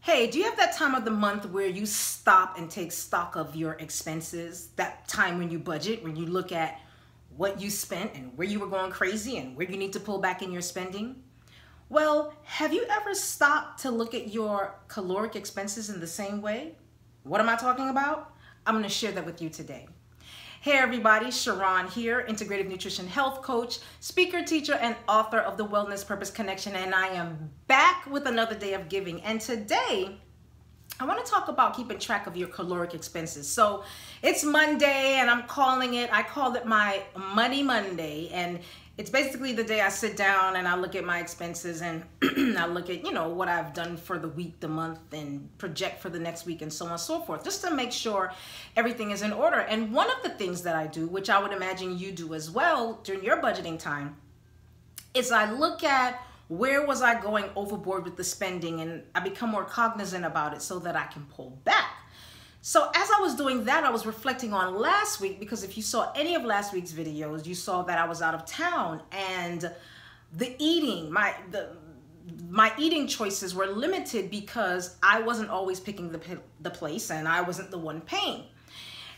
Hey, do you have that time of the month where you stop and take stock of your expenses? That time when you budget, when you look at what you spent and where you were going crazy and where you need to pull back in your spending? Well, have you ever stopped to look at your caloric expenses in the same way? What am I talking about? I'm going to share that with you today. Hey everybody, Sharon here, Integrative Nutrition Health Coach, speaker, teacher, and author of the Wellness Purpose Connection, and I am back with another day of giving. And today, I want to talk about keeping track of your caloric expenses. So it's Monday, and I call it my Money Monday, and it's basically the day I sit down and I look at my expenses and I look at, what I've done for the week, the month, and project for the next week and so on and so forth, just to make sure everything is in order. And one of the things that I do, which I would imagine you do as well during your budgeting time, is I look at where was I going overboard with the spending, and I become more cognizant about it so that I can pull back. So as I was doing that, I was reflecting on last week, because if you saw any of last week's videos, you saw that I was out of town and the eating, my eating choices were limited because I wasn't always picking the place and I wasn't the one paying.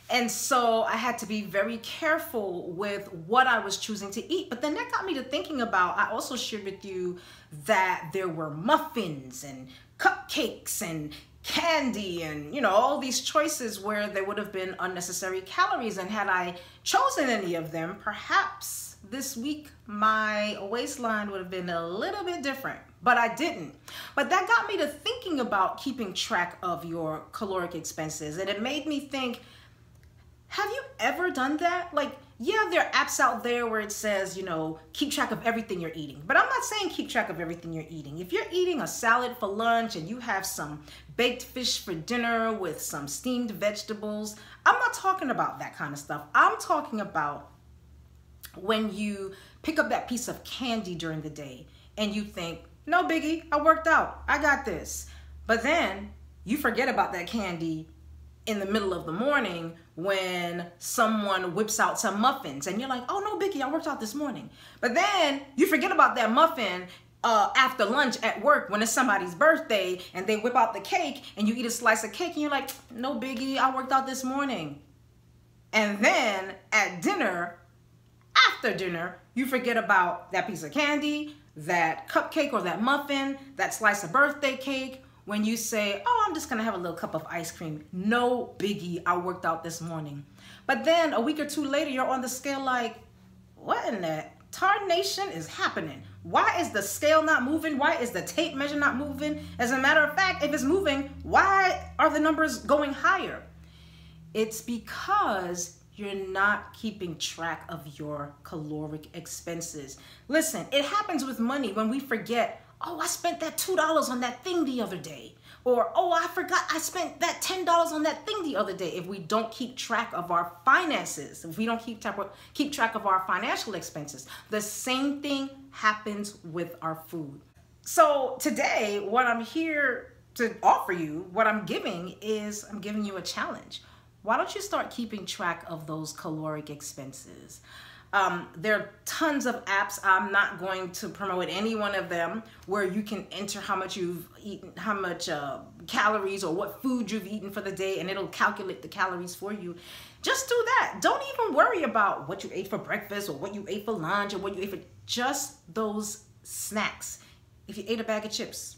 And so I had to be very careful with what I was choosing to eat. But then that got me to thinking about, I also shared with you that there were muffins and cupcakes and candy and all these choices where there would have been unnecessary calories, and had I chosen any of them, perhaps this week my waistline would have been a little bit different, but I didn't. But that got me to thinking about keeping track of your caloric expenses, and it made me think, have you ever done that? Like, yeah, there are apps out there where it says, keep track of everything you're eating. But I'm not saying keep track of everything you're eating. If you're eating a salad for lunch and you have some baked fish for dinner with some steamed vegetables, I'm not talking about that kind of stuff. I'm talking about when you pick up that piece of candy during the day and you think, no biggie, I worked out, I got this. But then you forget about that candy in the middle of the morning when someone whips out some muffins and you're like, oh no biggie, I worked out this morning. But then you forget about that muffin after lunch at work when it's somebody's birthday and they whip out the cake and you eat a slice of cake and you're like, no biggie, I worked out this morning. And then at dinner, after dinner, you forget about that piece of candy, that cupcake or that muffin, that slice of birthday cake, when you say, oh, I'm just gonna have a little cup of ice cream. No biggie, I worked out this morning. But then a week or two later, you're on the scale like, what in the tarnation is happening? Why is the scale not moving? Why is the tape measure not moving? As a matter of fact, if it's moving, why are the numbers going higher? It's because you're not keeping track of your caloric expenses. Listen, it happens with money when we forget, oh, I spent that $2 on that thing the other day. Or, oh, I forgot I spent that $10 on that thing the other day. If we don't keep track of our finances, if we don't keep track of our financial expenses, the same thing happens with our food. So today, what I'm here to offer you, what I'm giving you a challenge. Why don't you start keeping track of those caloric expenses? There are tons of apps. I'm not going to promote any one of them where you can enter how much you've eaten, how much calories or what food you've eaten for the day, and it'll calculate the calories for you. Just do that. Don't even worry about what you ate for breakfast or what you ate for lunch or what you ate for just those snacks. If you ate a bag of chips,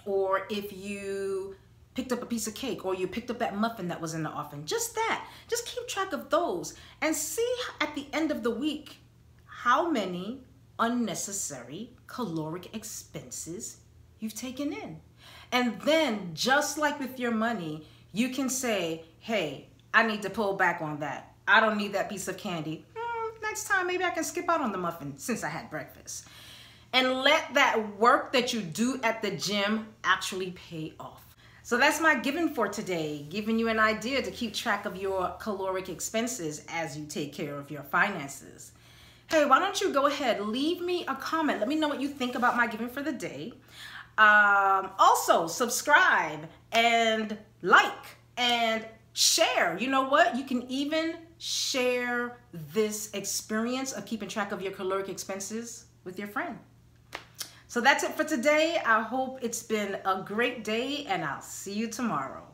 or if you picked up a piece of cake, or you picked up that muffin that was in the oven, just that. Just keep track of those and see at the end of the week how many unnecessary caloric expenses you've taken in. And then, just like with your money, you can say, hey, I need to pull back on that. I don't need that piece of candy. Next time, maybe I can skip out on the muffin since I had breakfast. And let that work that you do at the gym actually pay off. So that's my giving for today, giving you an idea to keep track of your caloric expenses as you take care of your finances. Hey, why don't you go ahead, leave me a comment. Let me know what you think about my giving for the day. Also, subscribe and like and share. You know what? You can even share this experience of keeping track of your caloric expenses with your friend. So that's it for today. I hope it's been a great day, and I'll see you tomorrow.